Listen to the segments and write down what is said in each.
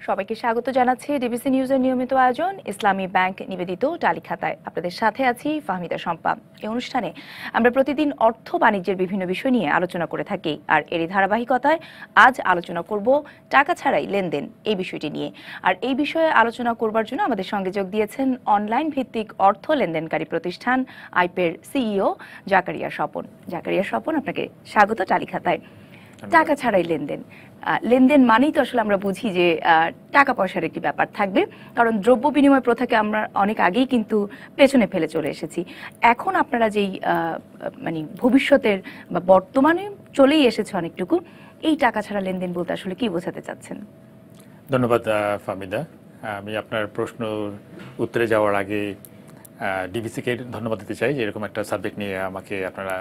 সবাইকে স্বাগত জানাচ্ছি ডিবিসি নিউজের নিয়মিত আয়োজন ইসলামী ব্যাংক নিবেদিত টালিখাতায়। আপনাদের সাথে আছি ফাহমিদা শম্পা। এই অনুষ্ঠানে আমরা প্রতিদিন অর্থ বাণিজ্যের বিভিন্ন বিষয় নিয়ে আলোচনা করে থাকি, আর এরই ধারাবাহিকতায় আজ আলোচনা করব টাকা ছাড়াই লেনদেন এই বিষয়টি নিয়ে। আর এই বিষয়ে আলোচনা করবার জন্য আমাদের সঙ্গে যোগ দিয়েছেন অনলাইন ভিত্তিক অর্থ লেনদেনকারী প্রতিষ্ঠান আইপের সিইও জাকারিয়া স্বপন। জাকারিয়া স্বপন, আপনাকে স্বাগত টালিখাতায়। টাকা ছাড়াই লেনদেন, লেনদেন মানেই তো আসলে আমরা বুঝি যে টাকা পয়সার একটি ব্যাপার থাকবে, কারণ দ্রব্য বিনিময় প্রথাকে আমরা অনেক আগেই কিন্তু পেছনে ফেলে চলে এসেছি। এখন আপনারা যেই মানে ভবিষ্যতের বা বর্তমানে চলেই এসেছে অনেকটুকু, এই টাকা ছাড়া লেনদেন বলতে আসলে কি বোঝাতে চাচ্ছেন? ধন্যবাদ ফাহমিদা। আমি আপনার প্রশ্ন উত্তরে যাওয়ার আগে ডিবিসিকে ধন্যবাদ দিতে চাই যে এরকম একটা সাবজেক্ট নিয়ে আমাকে আপনারা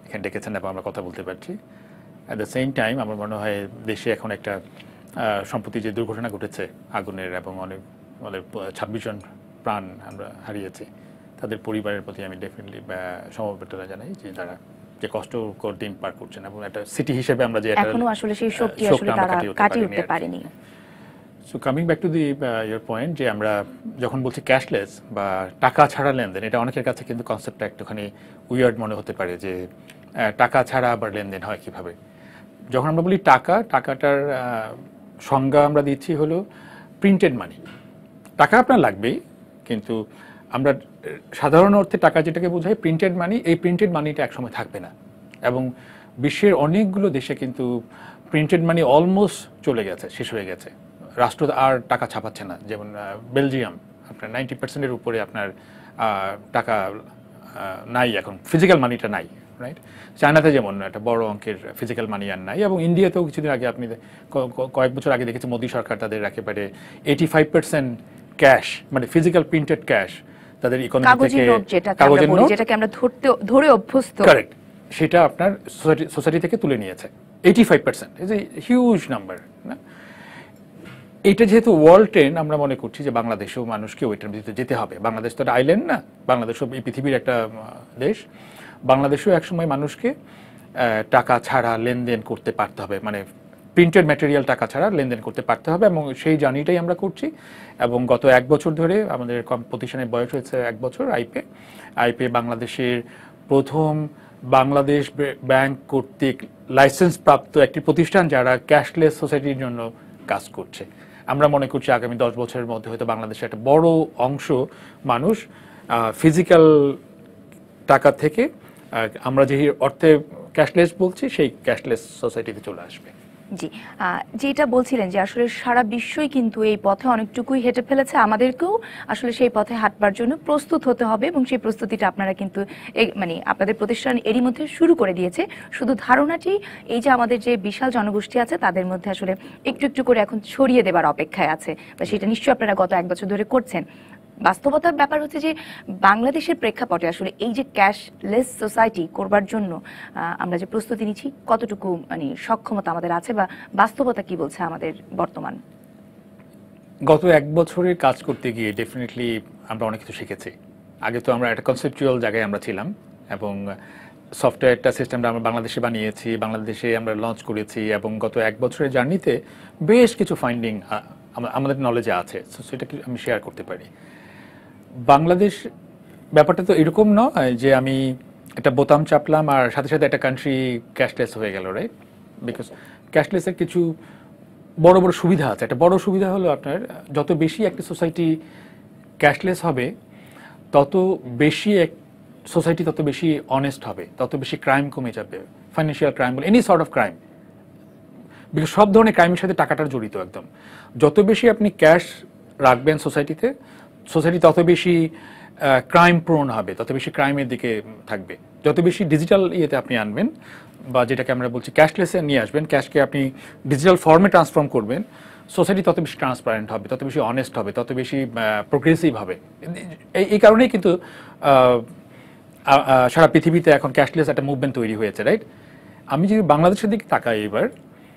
এখানে ডেকেছেন এবং আমরা কথা বলতে পারছি। অ্যাট দ্য সেম টাইম আমার মনে হয় দেশে এখন একটা সম্প্রতি যে দুর্ঘটনা ঘটেছে আগুনের, এবং অনেক 26 জন প্রাণ আমরা হারিয়েছি, তাদের পরিবারের প্রতি আমি ডেফিনেটলি সমবেদনা জানাই যে তারা যে কষ্টকর দিন পার করছেন, এবং একটা সিটি হিসেবে আমরা যে এখনো আসলে সেই শক্তি আসলে তারা কাটিয়ে উঠতে পারেনি। So coming back to the your point, যে আমরা যখন বলছি ক্যাশলেস বা টাকা ছাড়া লেনদেন, এটা অনেকের কাছে কিন্তু কনসেপ্টটা একটুখানি উইয়ার্ড মনে হতে পারে যে টাকা ছাড়া আবার লেনদেন হয় কিভাবে। যখন আমরা বলি টাকাটার সংজ্ঞা আমরা দিচ্ছি হলো প্রিন্টেড মানি। টাকা আপনার লাগবেই, কিন্তু আমরা সাধারণ অর্থে টাকা যেটাকে বোঝাই প্রিন্টেড মানি, এই প্রিন্টেড মানিটা একসময় থাকবে না। এবং বিশ্বের অনেকগুলো দেশে কিন্তু প্রিন্টেড মানি অলমোস্ট চলে গেছে, শেষ হয়ে গেছে। রাষ্ট্র আর টাকা ছাপাচ্ছে না। যেমন বেলজিয়াম, আপনার 90% উপরে আপনার টাকা নাই, এখন ফিজিক্যাল মানিটা নাই, রাইট? চায়নাতে যেমন একটা বড় অঙ্কের ফিজিক্যাল মানি আর নাই, এবং ইন্ডিয়াতেও কিছুদিন আগে আপনি কয়েক বছর আগে দেখেছেন মোদী সরকার তাদের একেবারে 85% ক্যাশ, মানে ফিজিক্যাল প্রিন্টেড ক্যাশ তাদের ইকোনমি থেকে, কাগজের নোট যেটাকে আমরা ধরে অভ্যস্ত, কারেক্ট, সেটা আপনার সোসাইটি থেকে তুলে নিয়েছে। 85% ইজ এ হিউজ নাম্বার না? এইটা যেহেতু ওয়ার্ল্ড ট্রেন্ড, আমরা মনে করছি যে বাংলাদেশেও মানুষকে ওইটার ভিতরে যেতে হবে। বাংলাদেশ তো একটা আইল্যান্ড না, বাংলাদেশও এই পৃথিবীর একটা দেশ। বাংলাদেশেও একসময় মানুষকে টাকা ছাড়া লেনদেন করতে পারতে হবে, মানে প্রিন্টেড ম্যাটেরিয়াল টাকা ছাড়া লেনদেন করতে পারতে হবে, এবং সেই জার্নিটাই আমরা করছি। এবং গত 1 বছর ধরে আমাদের প্রতিষ্ঠানের বয়স হয়েছে 1 বছর। আইপে বাংলাদেশের প্রথম বাংলাদেশ ব্যাংক কর্তৃক লাইসেন্স প্রাপ্ত একটি প্রতিষ্ঠান যারা ক্যাশলেস সোসাইটির জন্য কাজ করছে। আমরা মনে করছি আগামী 10 বছরের মধ্যে হয়তো বাংলাদেশের একটা বড় অংশ মানুষ ফিজিক্যাল টাকা থেকে আমরা যে অর্থে ক্যাশলেস বলছি সেই ক্যাশলেস সোসাইটিতে চলে আসবে। জি, যেটা বলছিলেন যে আসলে সারা বিশ্বই কিন্তু এই পথে অনেকটুকুই হেঁটে ফেলেছে, আমাদেরকেও আসলে সেই পথে হাঁটবার জন্য প্রস্তুত হতে হবে, এবং সেই প্রস্তুতিটা আপনারা কিন্তু মানে আপনাদের প্রতিষ্ঠান এরই মধ্যে শুরু করে দিয়েছে। শুধু ধারণাটি এই যে আমাদের যে বিশাল জনগোষ্ঠী আছে তাদের মধ্যে আসলে একটু একটু করে এখন ছড়িয়ে দেবার অপেক্ষায় আছে, বা সেটা নিশ্চয়ই আপনারা গত 1 বছর ধরে করছেন। বাস্তবতার ব্যাপার হচ্ছে যে বাংলাদেশের প্রেক্ষাপটে আসলে এই যে ক্যাশলেস সোসাইটি করবার জন্য আমরা যে প্রস্তুতি নিচ্ছি, কতটুকু মানে সক্ষমতা আমাদের আছে, বা বাস্তবতা কি বলছে আমাদের বর্তমান? গত 1 বছরের কাজ করতে গিয়ে ডেফিনেটলি আমরা অনেক কিছু শিখেছি। আগে তো আমরা একটা কনসেপচুয়াল জায়গায় আমরা ছিলাম, এবং সফটওয়্যারটা সিস্টেমটা আমরা বাংলাদেশে বানিয়েছি, বাংলাদেশে আমরা লঞ্চ করেছি, এবং গত 1 বছরের জার্নিতে বেশ কিছু ফাইন্ডিং আমাদের নলেজে আছে, সেটা আমি শেয়ার করতে পারি। বাংলাদেশ ব্যাপারটা তো এরকম নয় যে আমি একটা বোতাম চাপলাম আর সাথে সাথে একটা কান্ট্রি ক্যাশলেস হয়ে গেল, রাইট? বিকজ ক্যাশলেসের কিছু বড় বড় সুবিধা আছে। একটা বড় সুবিধা হলো আপনার যত বেশি একটা সোসাইটি ক্যাশলেস হবে, তত বেশি সোসাইটি তত বেশি অনেস্ট হবে, তত বেশি ক্রাইম কমে যাবে, ফাইন্যান্সিয়াল ক্রাইম বলে any sort of crime. Because সব ধরনের ক্রাইমের সাথে টাকাটার জড়িত একদম। যত বেশি আপনি ক্যাশ রাখবেন সোসাইটিতে, সোসাইটি তত বেশি ক্রাইম প্রোন হবে, তত বেশি ক্রাইমের দিকে থাকবে। যত বেশি ডিজিটাল ইয়েতে আপনি আনবেন, বা যেটাকে আমরা বলছি ক্যাশলেসে নিয়ে আসবেন, ক্যাশকে আপনি ডিজিটাল ফর্মে ট্রান্সফর্ম করবেন, সোসাইটি তত বেশি ট্রান্সপারেন্ট হবে, তত বেশি অনেস্ট হবে, তত বেশি প্রোগ্রেসিভ হবে। এই কারণেই কিন্তু সারা পৃথিবীতে এখন ক্যাশলেস একটা মুভমেন্ট তৈরি হয়েছে, রাইট? আমি যদি বাংলাদেশের দিকে তাকাই এবার,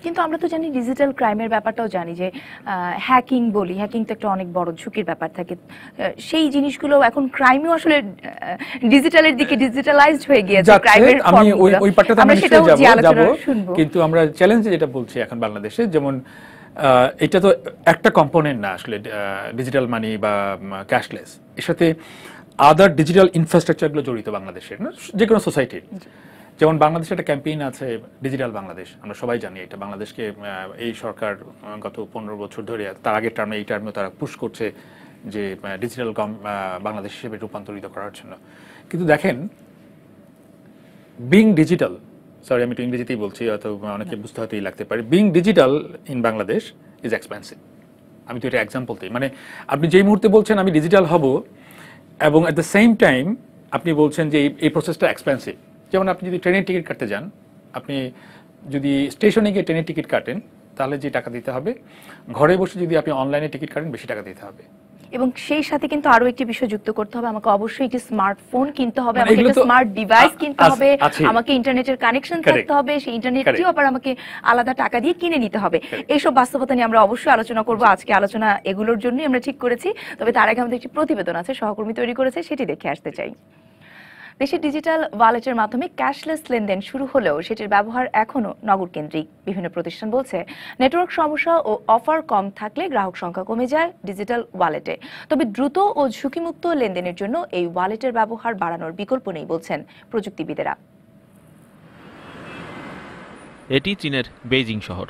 কিন্তু আমরা তো জানি ডিজিটাল ক্রাইমের ব্যাপারটাও জানি যে হ্যাকিং বলি, হ্যাকিং তো একটা অনেক বড় ঝুঁকির ব্যাপার থাকে। সেই জিনিসগুলো এখন ক্রাইমও আসলে ডিজিটালের দিকে ডিজিটালাইজড হয়ে গিয়েছে। ক্রাইমের আমি ওই পার্টটা আমি নিশ্চয়ই যাব, কিন্তু আমরা চ্যালেঞ্জ যেটা বলছি এখন বাংলাদেশে, যেমন এটা তো একটা কম্পোনেন্ট না আসলে ডিজিটাল মানি বা ক্যাশলেস, এর সাথে আদার ডিজিটাল ইনফ্রাস্ট্রাকচারগুলো জড়িত বাংলাদেশের, না যে কোনো সোসাইটির। যেমন বাংলাদেশে একটা ক্যাম্পেইন আছে ডিজিটাল বাংলাদেশ, আমরা সবাই জানি এটা। বাংলাদেশকে এই সরকার গত 15 বছর ধরে, তার আগের টার্মে এই টার্মেও তারা পুশ করছে যে ডিজিটাল বাংলাদেশ হিসেবে রূপান্তরিত করার জন্য। কিন্তু দেখেন, বিং ডিজিটাল, সরি আমি একটু ইংরেজিতেই বলছি, হয়তো অনেকে বুঝতে হয়তো লাগতে পারে, being digital in Bangladesh is expensive. আমি তো এটা এক্সাম্পল দিই, মানে আপনি যেই মুহূর্তে বলছেন আমি ডিজিটাল হব, এবং অ্যাট দ্য সেম টাইম আপনি বলছেন যে এই প্রসেসটা এক্সপেন্সিভ। যেমন আপনি যদি ট্রেনের টিকিট কাটতে যান, আপনি যদি স্টেশনে গিয়ে ট্রেনের টিকিট কাটেন তাহলে যে টাকা দিতে হবে, ঘরে বসে যদি আপনি অনলাইনে টিকিট কাটেন বেশি টাকা দিতে হবে। এবং সেই সাথে কিন্তু আরো একটি বিষয় যুক্ত করতে হবে, আমাকে অবশ্যই একটি স্মার্টফোন কিনতে হবে, মানে আমাকে এগুলো একটা তো স্মার্ট ডিভাইস কিনতে হবে, আছে। আমাকে ইন্টারনেটের কানেকশন Correct. থাকতে হবে, সেই ইন্টারনেটটিও Correct. আবার আমাকে আলাদা টাকা দিয়ে কিনে নিতে হবে। এইসব বাস্তবতা নিয়ে আমরা অবশ্যই আলোচনা করব। আজকে আলোচনা এগুলোর জন্যই আমরা ঠিক করেছি। তবে তার আগে আমাদের একটি প্রতিবেদন আছে, সহকর্মী তৈরি করেছে, সেটি দেখে আসতে চাই। দেশে ডিজিটাল ওয়ালেটের মাধ্যমে ক্যাশলেস লেনদেন শুরু হলেও সেটির ব্যবহার এখনো নগর কেন্দ্রিক। বিভিন্ন প্রতিষ্ঠান বলছে নেটওয়ার্ক সমস্যা ও অফার কম থাকলে গ্রাহক সংখ্যা কমে যায় ডিজিটাল ওয়ালেটে। তবে দ্রুত ও ঝুঁকিমুক্ত লেনদেনের জন্য এই ওয়ালেটের ব্যবহার বাড়ানোর বিকল্প নেই বলছেন প্রযুক্তিবিদেরা। এটি চীনের বেইজিং শহর।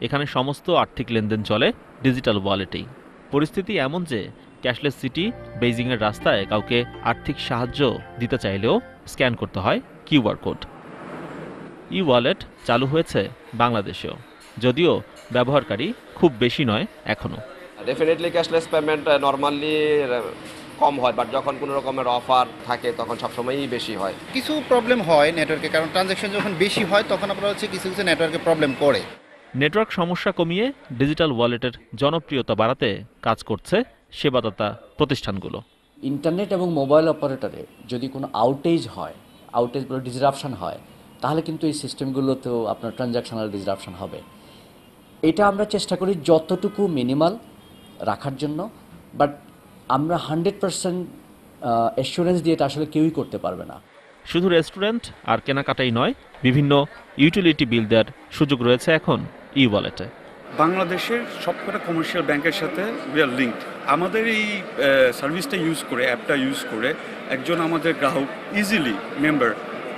এখানে সমস্ত আর্থিক লেনদেন চলে ডিজিটাল ওয়ালেটেই। পরিস্থিতি এমন যে ক্যাশলেস সিটি বেইজিংয়ের রাস্তায় কাউকে আর্থিক সাহায্য দিতে চাইলেও স্ক্যান করতে হয় কিউআর কোড। ই ওয়ালেট চালু হয়েছে বাংলাদেশেও, যদিও ব্যবহারকারী খুব বেশি নয় এখনও। ডেফিনেটলি ক্যাশলেস পেমেন্ট নর্মালি কম হয়, বাট যখন কোনো রকমের অফার থাকে তখন সবসময়ই বেশি হয়। কিছু প্রবলেম হয় নেটওয়ার্কে, কারণ ট্রানজ্যাকশন যখন বেশি হয় তখন আপনার হচ্ছে কিছু কিছু নেটওয়ার্কে প্রবলেম করে। নেটওয়ার্ক সমস্যা কমিয়ে ডিজিটাল ওয়ালেটের জনপ্রিয়তা বাড়াতে কাজ করছে সেবাদাতা প্রতিষ্ঠানগুলো। ইন্টারনেট এবং মোবাইল অপারেটরে যদি কোনো আউটেজ হয়, আউটেজ বলে ডিসরাপশন হয়, তাহলে কিন্তু এই সিস্টেমগুলোতেও আপনার ট্রানজ্যাকশনাল ডিসরাপশন হবে। এটা আমরা চেষ্টা করি যতটুকু মিনিমাল রাখার জন্য, বাট আমরা 100% অ্যাসুরেন্স দিয়ে এটা আসলে কেউই করতে পারবে না। শুধু রেস্টুরেন্ট আর কেনাকাটাই নয়, বিভিন্ন ইউটিলিটি বিল দেওয়ার সুযোগ রয়েছে এখন ই ওয়ালেটে। বাংলাদেশের সবকটা কমার্শিয়াল ব্যাংকের সাথে উই আর লিঙ্কড। আমাদের এই সার্ভিসটা ইউজ করে, অ্যাপটা ইউজ করে একজন আমাদের গ্রাহক ইজিলি মেম্বার,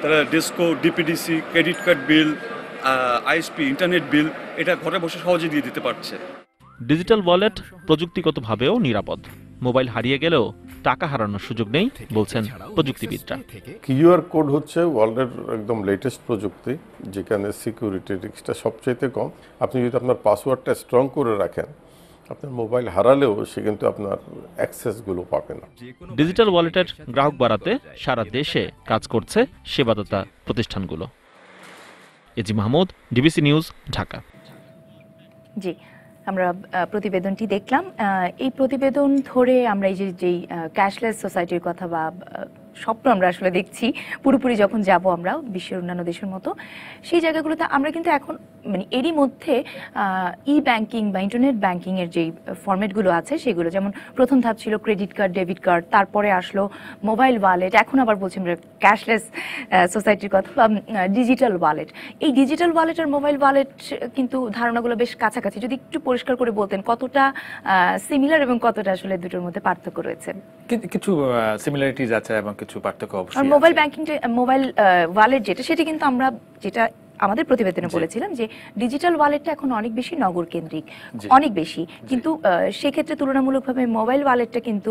তারা ডিসকো, ডিপিডিসি, ক্রেডিট কার্ড বিল, আইএসপি, ইন্টারনেট বিল এটা ঘরে বসে সহজে দিয়ে দিতে পারছে। ডিজিটাল ওয়ালেট প্রযুক্তিগতভাবেও নিরাপদ। মোবাইল হারিয়ে গেলেও টাকা হারানোর সুযোগ নেই বলছেন প্রযুক্তিবিদরা। কিউআর কোড হচ্ছে ওয়ার্ল্ডের একদম লেটেস্ট প্রযুক্তি, যেখানে সিকিউরিটি রিস্কটা সবচাইতে কম। আপনি যদি আপনার পাসওয়ার্ডটা স্ট্রং করে রাখেন, আপনার মোবাইল হারালেও সে কিন্তু আপনার অ্যাক্সেসগুলো পাবে না। ডিজিটাল ওয়ালেটের গ্রাহক বাড়াতে সারা দেশে কাজ করছে সেবাদাতা প্রতিষ্ঠানগুলো। AG Mahmud, DBC news, Dhaka. জি, আমরা প্রতিবেদনটি দেখলাম। এই প্রতিবেদন ধরে আমরা এই যে ক্যাশলেস সোসাইটির কথা বা স্বপ্ন আমরা আসলে দেখছি, পুরোপুরি যখন যাব আমরা বিশ্বের অন্যান্য দেশের মতো, সেই জায়গাগুলোতে আমরা কিন্তু এখন মানে এরই মধ্যে ই ব্যাংকিং বা ইন্টারনেট ব্যাংকিং এর যেই ফরম্যাটগুলো আছে সেগুলো, যেমন প্রথম ধাপ ছিল ক্রেডিট কার্ড, ডেবিট কার্ড, তারপরে আসলো মোবাইল ওয়ালেট, এখন আবার বলছি আমরা ক্যাশলেস সোসাইটির কথা বা ডিজিটাল ওয়ালেট। এই ডিজিটাল ওয়ালেট আর মোবাইল ওয়ালেট কিন্তু ধারণাগুলো বেশ কাছাকাছি। যদি একটু পরিষ্কার করে বলতেন কতটা সিমিলার এবং কতটা আসলে দুটোর মধ্যে পার্থক্য রয়েছে? কিছু সিমিলারিটিজ আছে এবং কিছু পার্থক্য আর অবশ্যই মোবাইল আছে। ব্যাংকিং, মোবাইল ওয়ালেট যেটা, সেটা কিন্তু আমরা যেটা আমাদের প্রতিবেদনে বলেছিলাম যে ডিজিটাল ওয়ালেটটা এখন অনেক বেশি নগর কেন্দ্রিক, অনেক বেশি, কিন্তু সেক্ষেত্রে তুলনামূলকভাবে মোবাইল ওয়ালেটটা কিন্তু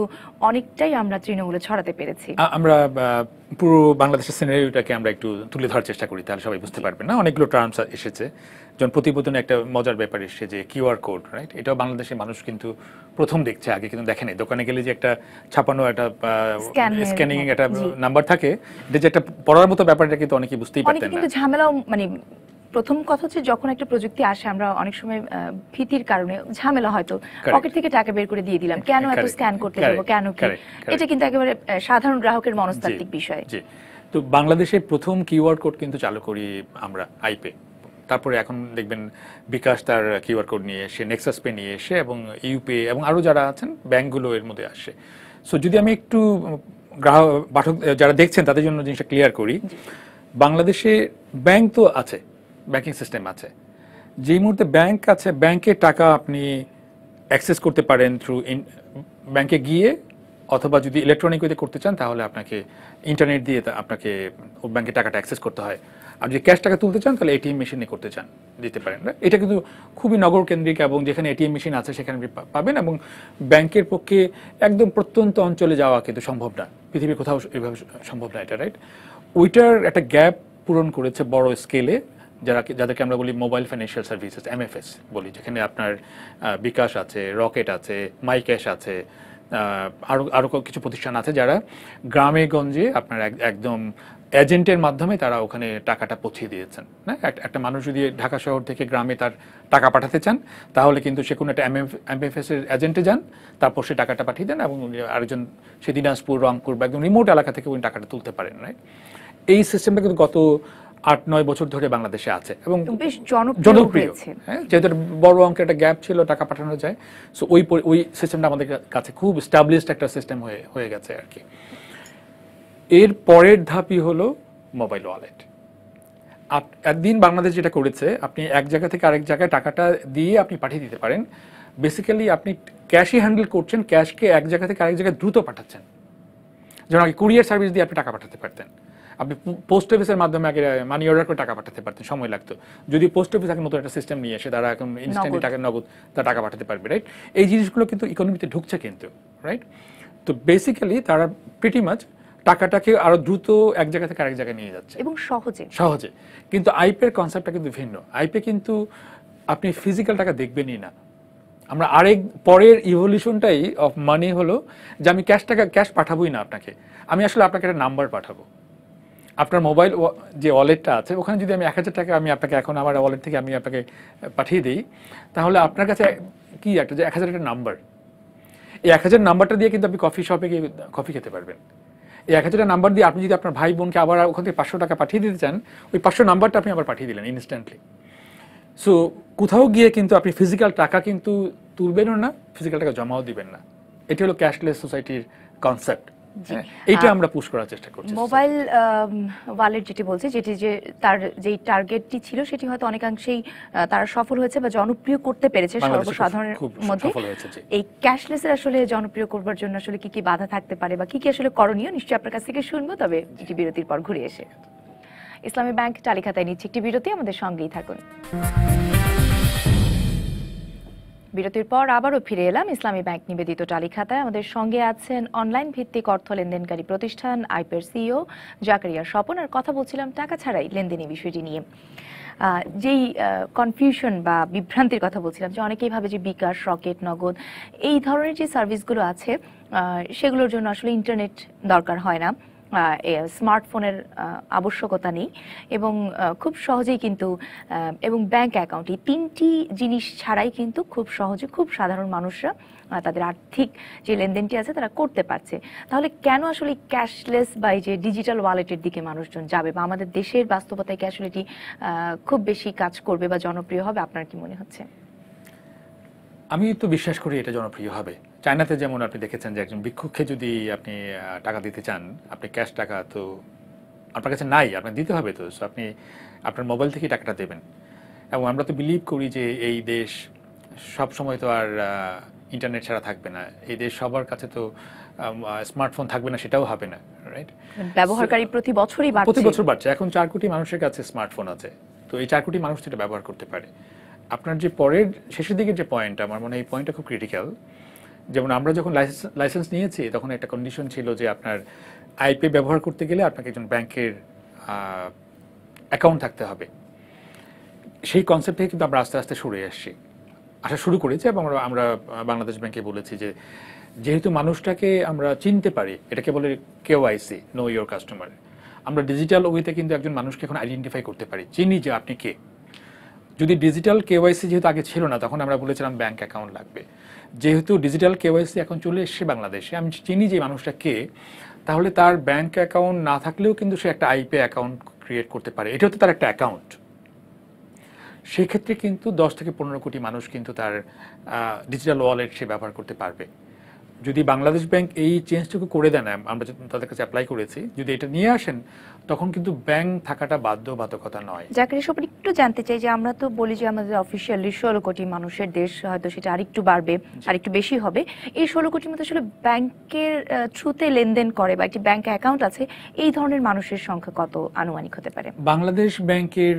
অনেকটাই আমরা তৃণমূলে ছড়াতে পেরেছি। আমরা পুরো বাংলাদেশের সিনারিওটাকে আমরা একটু তুলে ধরার চেষ্টা করি, তাহলে সবাই বুঝতে পারবে না। অনেকগুলো টার্মস এসেছে, যেমন প্রতিবেদনে একটা মজার ব্যাপার এসেছে যে কিউআর কোড, রাইট? এটাও বাংলাদেশের মানুষ কিন্তু প্রথম দেখছে, আগে কিন্তু দেখেনি। দোকানে গেলে যে একটা ছাপানো একটা স্ক্যানিং একটা নাম্বার থাকে, এটা যে একটা পড়ার মতো ব্যাপারটা কিন্তু অনেকেই বুঝতেই পারতেন না। কিন্তু ঝামেলাও, মানে প্রথম কথা হচ্ছে যখন একটা প্রযুক্তি আসে আমরা অনেক সময় ভীতির কারণে ঝামেলা, হয়তো পকেট থেকে টাকা বের করে দিয়ে দিলাম, কেন এত স্ক্যান করতে যাবো, কেন কি, এটা কিন্তু একেবারে সাধারণ গ্রাহকের মনস্তাত্ত্বিক বিষয়। তো বাংলাদেশে প্রথম কিউআর কোড কিন্তু চালু করি আমরা আইপে। তারপরে এখন দেখবেন বিকাশ তার কিউআর কোড নিয়ে এসে, নেক্সাস পে নিয়ে এসে, এবং ইউপে এবং আরও যারা আছেন ব্যাংকগুলো এর মধ্যে আসে। সো যদি আমি একটু গ্রাহক পাঠক যারা দেখছেন তাদের জন্য জিনিসটা ক্লিয়ার করি, বাংলাদেশে ব্যাংক তো আছে, ব্যাংকিং সিস্টেম আছে, যেই মুহূর্তে ব্যাংক আছে, ব্যাংকের টাকা আপনি অ্যাক্সেস করতে পারেন থ্রু ব্যাংকে গিয়ে, অথবা যদি ইলেকট্রনিক ওয়েতে করতে চান তাহলে আপনাকে ইন্টারনেট দিয়ে আপনাকে ব্যাংকের টাকাটা অ্যাক্সেস করতে হয়। আর যদি ক্যাশ টাকা তুলতে চান তাহলে এটিএম মেশিনে করতে চান, দিতে পারেন। এটা কিন্তু খুবই নগর কেন্দ্রিক, এবং যেখানে এটিএম মেশিন আছে সেখানে পাবেন, এবং ব্যাংকের পক্ষে একদম প্রত্যন্ত অঞ্চলে যাওয়া কিন্তু সম্ভব না, পৃথিবীর কোথাও এভাবে সম্ভব না এটা, রাইট? ওইটার একটা গ্যাপ পূরণ করেছে বড় স্কেলে যাদেরকে আমরা বলি মোবাইল ফাইন্যান্সিয়াল সার্ভিসেস, এমএফএস বলি, যেখানে আপনার বিকাশ আছে, রকেট আছে, মাই ক্যাশ আছে, আরও কিছু প্রতিষ্ঠান আছে যারা গ্রামে গঞ্জে আপনার একদম এজেন্টের মাধ্যমে তারা ওখানে টাকাটা পৌঁছিয়ে দিয়েছেন। না, একটা মানুষ যদি ঢাকা শহর থেকে গ্রামে তার টাকা পাঠাতে চান তাহলে কিন্তু সে কোনো একটা এমএফএস এর এজেন্টে যান, তারপর সে টাকাটা পাঠিয়ে দেন, এবং আরেকজন সে দিনাজপুর, রংপুর বা একদম রিমোট এলাকা থেকে উনি টাকাটা তুলতে পারেন। রাইট? এই সিস্টেমটা কিন্তু গত 8-9 বছর ধরে বাংলাদেশে আছে এবং বেশ জনপ্রিয়। হ্যাঁ, যেহেতু বড় অঙ্কের একটা গ্যাপ ছিল, টাকা পাঠানো যায়, সো ওই সিস্টেমটা আমাদের কাছে খুব এস্টাবলিশড একটা সিস্টেম হয়ে গেছে আর কি। এর পরের ধাপই হলো মোবাইল ওয়ালেট। একদিন বাংলাদেশ যেটা করেছে, আপনি এক জায়গা থেকে আরেক জায়গায় টাকাটা দিয়ে আপনি পাঠিয়ে দিতে পারেন। বেসিক্যালি আপনি ক্যাশই হ্যান্ডেল করছেন, ক্যাশকে এক জায়গা থেকে আরেক জায়গায় দ্রুত পাঠাচ্ছেন। যেমন আগে কুরিয়ার সার্ভিস দিয়ে আপনি টাকা পাঠাতে পারতেন, আপনি পোস্ট অফিসের মাধ্যমে আগে মানি অর্ডার করে টাকা পাঠাতে পারতেন, সময় লাগতো। যদি পোস্ট অফিস এখন নতুন একটা সিস্টেম নিয়ে এসে তারা এখন ইনস্ট্যান্টলি টাকা নগদ তারা টাকা পাঠাতে পারবে, রাইট? এই জিনিসগুলো কিন্তু ইকোনমিতে ঢুকছে কিন্তু, রাইট? তো বেসিক্যালি তারা প্রিটি মাচ টাকাটাকে আরো দ্রুত এক জায়গা থেকে আরেক জায়গায় নিয়ে যাচ্ছে এবং সহজে। কিন্তু আইপের কনসেপ্টটা কিন্তু ভিন্ন। আইপে কিন্তু আপনি ফিজিক্যাল টাকা দেখবেনই না। আমরা আরেক পরের ইভলিউশনটাই অফ মানি হলো যে আমি ক্যাশ পাঠাবোই না আপনাকে, আমি আসলে আপনাকে একটা নাম্বার পাঠাবো। আপনার মোবাইল যে ওয়ালেটটা আছে ওখানে যদি আমি 1000 টাকা আমি আপনাকে এখন আমার ওয়ালেট থেকে আমি আপনাকে পাঠিয়ে দিই, তাহলে আপনার কাছে কি একটা যে 1000 একটা নাম্বার, এই 1000 নাম্বারটা দিয়ে কিন্তু আপনি কফি শপে গিয়ে কফি খেতে পারবেন। এই 1000 নাম্বার দিয়ে আপনি যদি আপনার ভাই বোনকে আবার ওখান থেকে 500 টাকা পাঠিয়ে দিতে চান, ওই 500 নাম্বারটা আপনি আবার পাঠিয়ে দিলেন ইনস্ট্যান্টলি। সো কোথাও গিয়ে কিন্তু আপনি ফিজিক্যাল টাকা কিন্তু তুলবেনও না, ফিজিক্যাল টাকা জমাও দিবেন না। এটি হলো ক্যাশলেস সোসাইটির কনসেপ্ট। এইটা আমরা পুশ করার চেষ্টা করছি। মোবাইল ওয়ালেট যেটি বলছে, যেটি যে তার যেই টার্গেটটি ছিল সেটি হয়তো অনেকাংশেই তারা সফল হয়েছে বা জনপ্রিয় করতে পেরেছে সর্বসাধারণের মধ্যে। এই ক্যাশলেসের আসলে জনপ্রিয় করবার জন্য আসলে কি কি বাধা থাকতে পারে বা কি কি আসলে করণীয়, নিশ্চয়ই আপনার কাছ থেকে শুনবো, তবে একটি বিরতির পর ঘুরে এসে। ইসলামী ব্যাংক টালিখাতায় নিচ্ছে একটি বিরতি, আমাদের সঙ্গেই থাকুন। বিরতির পর আবারও ফিরে এলাম ইসলামী ব্যাংক নিবেদিত টালিখাতায়। আমাদের সঙ্গে আছেন অনলাইন ভিত্তিক অর্থ লেনদেনকারী প্রতিষ্ঠান আইপের সিইও জাকারিয়া স্বপন। আর কথা বলছিলাম টাকা ছাড়াই লেনদেনের বিষয়টি নিয়ে। যেই কনফিউশন বা বিভ্রান্তির কথা বলছিলাম, যে অনেকেই ভাবে যে বিকাশ, রকেট, নগদ এই ধরনের যে সার্ভিসগুলো আছে সেগুলোর জন্য আসলে ইন্টারনেট দরকার হয় না, স্মার্টফোনের আবশ্যকতা নেই, এবং খুব সহজেই কিন্তু এবং ব্যাংক অ্যাকাউন্ট, এই তিনটি জিনিস ছাড়াই কিন্তু খুব সহজে খুব সাধারণ মানুষরা তাদের আর্থিক যে লেনদেনটি আছে তারা করতে পারছে। তাহলে কেন আসলে ক্যাশলেস বা এই যে ডিজিটাল ওয়ালেটের দিকে মানুষজন যাবে, বা আমাদের দেশের বাস্তবতায় কি আসলে এটি খুব বেশি কাজ করবে বা জনপ্রিয় হবে, আপনার কি মনে হচ্ছে? আমি তো বিশ্বাস করি এটা জনপ্রিয় হবে। চায়নাতে যেমন আপনি দেখেছেন যে একজন ভিক্ষুককে যদি আপনি টাকা দিতে চান, আপনি ক্যাশ টাকা তো আপনার কাছে নাই, আপনার দিতে হবে, তো আপনি আপনার মোবাইল থেকেই টাকাটা দেবেন। এবং আমরা তো বিলিভ করি যে এই দেশ সব সময় তো আর ইন্টারনেট ছাড়া থাকবে না, এই দেশ সবার কাছে তো স্মার্টফোন থাকবে না, সেটাও হবে না, রাইট? ব্যবহারকারী প্রতি বছর বাড়ছে। এখন 4 কোটি মানুষের কাছে স্মার্টফোন আছে, তো এই 4 কোটি মানুষ সেটা ব্যবহার করতে পারে। আপনার যে পরের শেষের দিকের যে পয়েন্টটা, আমার মনে হয় এই পয়েন্টটা খুব ক্রিটিক্যাল। যেমন আমরা যখন লাইসেন্স নিয়েছি তখন একটা কন্ডিশন ছিল যে আপনার আইপে ব্যবহার করতে গেলে আপনাকে একজন ব্যাংকের অ্যাকাউন্ট থাকতে হবে। সেই কনসেপ্ট থেকে কিন্তু আমরা আস্তে আস্তে সরে আসা শুরু করেছি, এবং আমরা বাংলাদেশ ব্যাংকে বলেছি যে যেহেতু মানুষটাকে আমরা চিনতে পারি, এটাকে বলে কেওয়াইসি, নো ইওর কাস্টমার। আমরা ডিজিটাল ওয়েতে কিন্তু একজন মানুষকে এখন আইডেন্টিফাই করতে পারি, চিনি যে আপনি কে। যদি ডিজিটাল কেওয়াইসি যেহেতু আগে ছিল না, তখন আমরা বলেছিলাম ব্যাংক অ্যাকাউন্ট লাগবে। যেহেতু ডিজিটাল কেওয়াইসি এখন চলে এসছে বাংলাদেশে, আমি চিনি যে মানুষটা কে, তাহলে তার ব্যাংক অ্যাকাউন্ট না থাকলেও কিন্তু সে একটা আইপে অ্যাকাউন্ট ক্রিয়েট করতে পারে, এটা হচ্ছে তার একটা অ্যাকাউন্ট। সেক্ষেত্রে কিন্তু 10 থেকে 15 কোটি মানুষ কিন্তু তার ডিজিটাল ওয়ালেট সে ব্যবহার করতে পারবে। যদি বাংলাদেশ ব্যাংক এই চেঞ্জটুকু করে দেন, আমরা তাদের কাছে অ্যাপ্লাই করেছি, যদি এটা নিয়ে আসেন তখন কিন্তু ব্যাংক থাকাটা বাধ্যবাধকতা নয়। জাকির হোসেন, একটু জানতে চাই যে আমরা তো বলি যে আমাদের অফিসিয়ালি 16 কোটি মানুষের দেশ, হয়তো সেটা আরেকটু বাড়বে, আরেকটু বেশি হবে। এই 16 কোটির মধ্যে আসলে ব্যাংকের থ্রুতে লেনদেন করে বা একটি ব্যাংক অ্যাকাউন্ট আছে, এই ধরনের মানুষের সংখ্যা কত আনুমানিক হতে পারে? বাংলাদেশ ব্যাংকের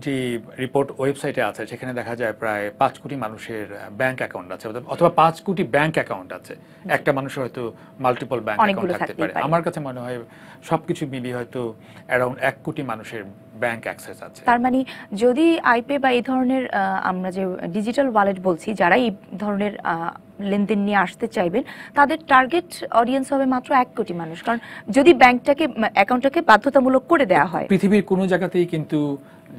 যে রিপোর্ট ওয়েবসাইটে আছে সেখানে দেখা যায় প্রায় 5 কোটি মানুষের ব্যাংক অ্যাকাউন্ট আছে, অথবা 5 কোটি ব্যাংক অ্যাকাউন্ট আছে। একটা মানুষের হয়তো মাল্টিপল ব্যাংক অ্যাকাউন্ট থাকতে পারে। আমার কাছে মনে হয় সবকিছু মিলিয়ে হয়তো অ্যারাউন্ড 1 কোটি মানুষের ব্যাংক অ্যাক্সেস আছে। তার মানে যদি আইপে বা এই ধরনের আমরা যে ডিজিটাল ওয়ালেট বলছি, যারা এই ধরনের লেনদেন নিয়ে আসতে চাইবেন, তাদের টার্গেট অডিয়েন্স হবে মাত্র 1 কোটি মানুষ। কারণ যদি ব্যাংকটাকে অ্যাকাউন্টটাকে বাধ্যতামূলক করে দেওয়া হয়, পৃথিবীর কোনো জায়গাতেই কিন্তু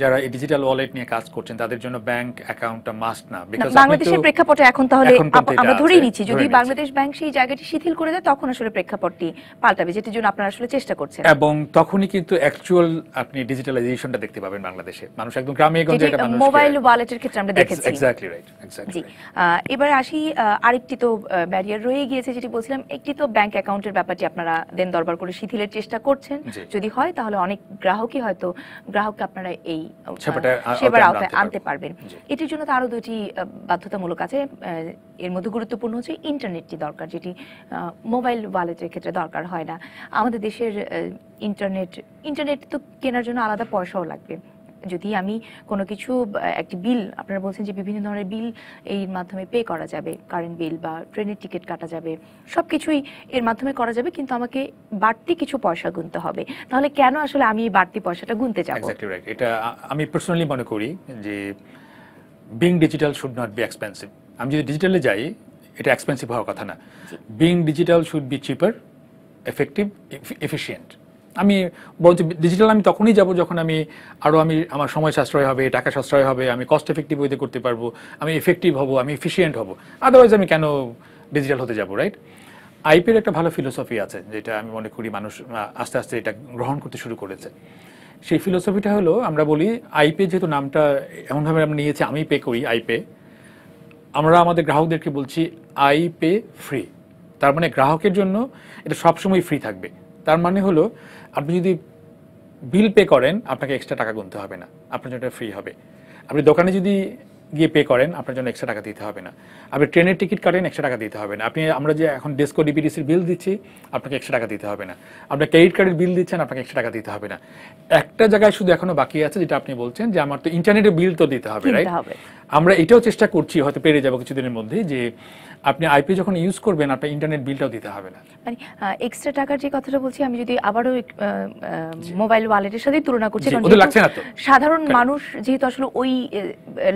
যারা এই ডিজিটাল ওয়ালেট নিয়ে কাজ করছেন তাদের জন্য ব্যাংক অ্যাকাউন্টটা মাস্ট না। বাংলাদেশের প্রেক্ষাপটে এখন তাহলে আমরা ধরেই নিচ্ছি যদি বাংলাদেশ ব্যাংক সেই জায়গাটি শিথিল করে দেয়, তখন আসলে প্রেক্ষাপটটি পাল্টাবে, যেটির জন্য আপনারা আসলে চেষ্টা করছেন। এবং তখনই কিন্তু অ্যাকচুয়াল আপনি ডিজিটালাইজেশনটা দেখতে পাবেন বাংলাদেশে। মানুষ একদম গ্রামে গঞ্জে এটা মানুষ মোবাইল ওয়ালেটের ক্ষেত্রে আমরা দেখেছি। Exactly right, exactly. জি, এবার আসি আরেকটি তো ব্যারিয়ার রয়ে গিয়েছে, যেটি বলছিলাম, একটি তো ব্যাংক অ্যাকাউন্টের ব্যাপারটি আপনারা দেন দরবার করে শিথিলের চেষ্টা করছেন। যদি হয় তাহলে অনেক গ্রাহকই হয়তো গ্রাহককে আপনারা এই সেবার আওতায় আনতে পারবেন। এটির জন্য তো আরো দুটি বাধ্যতামূলক আছে। এর মধ্যে গুরুত্বপূর্ণ হচ্ছে ইন্টারনেটটি দরকার, যেটি মোবাইল ওয়ালেটের ক্ষেত্রে দরকার হয় না। আমাদের দেশের ইন্টারনেট তো কেনার জন্য আলাদা পয়সাও লাগবে। যদি আমি কোনো কিছু একটি বিল, আপনারা বলছেন যে বিভিন্ন ধরনের বিল এর মাধ্যমে পে করা যাবে, কারেন্ট বিল বা ট্রেনের টিকিট কাটা যাবে, সবকিছুই এর মাধ্যমে করা যাবে, কিন্তু আমাকে বাড়তি কিছু পয়সা গুনতে হবে। তাহলে কেন আসলে আমি এই বাড়তি পয়সাটা গুনতে যাব? Exactly right. এটা আমি পার্সোনালি মনে করি যে being digital should not be expensive. আমি যদি ডিজিটালে যাই, এটা এক্সপেন্সিভ হওয়ার কথা না। Being digital should be cheaper, effective, efficient. আমি বলছি ডিজিটাল আমি তখনই যাব যখন আমি আমার সময় সাশ্রয় হবে, টাকা সাশ্রয় হবে, আমি কস্ট এফেক্টিভ ওয়েতে করতে পারবো, আমি এফেক্টিভ হব, আমি এফিশিয়েন্ট হব। আদারওয়াইজ আমি কেন ডিজিটাল হতে যাব, রাইট? আইপির একটা ভালো ফিলোসফি আছে, যেটা আমি মনে করি মানুষ আস্তে আস্তে এটা গ্রহণ করতে শুরু করেছে। সেই ফিলোসফিটা হলো, আমরা বলি আইপে যেহেতু নামটা এমনভাবে আমরা নিয়েছি, আমি পে করি আইপে, আমরা আমাদের গ্রাহকদেরকে বলছি আই পে ফ্রি। তার মানে গ্রাহকের জন্য এটা সবসময় ফ্রি থাকবে। তার মানে হলো আপনি যদি বিল পে করেন, আপনাকে এক্সট্রা টাকা গুনতে হবে না, আপনার জন্য ফ্রি হবে। আপনি দোকানে যদি গিয়ে পে করেন, আপনার জন্য এক্সট্রা টাকা দিতে হবে না। আপনি ট্রেনের টিকিট কাটেন, এক্সট্রা টাকা দিতে হবে না। আমরা যে এখন ডেসকো ডিপিডিসির বিল দিচ্ছি, আপনাকে এক্সট্রা টাকা দিতে হবে না। আপনি ক্রেডিট কার্ডের বিল দিচ্ছেন, আপনাকে এক্সট্রা টাকা দিতে হবে না। একটা জায়গায় শুধু এখনো বাকি আছে, যেটা আপনি বলছেন যে আমার তো ইন্টারনেটের বিল তো দিতে হবে, রাইট? আমরা এটাও চেষ্টা করছি, হয়তো পেরে যাবো কিছুদিনের মধ্যে, যে আপনি আইপি যখন ইউজ করবেন, আপনার ইন্টারনেট বিলটাও দিতে হবে না। মানে এক্সট্রা টাকার যে কথাটা বলছি, আমি যদি আবারও মোবাইল ওয়ালেটের সাথে তুলনা করছি, সাধারণ মানুষ যেহেতু আসলে ওই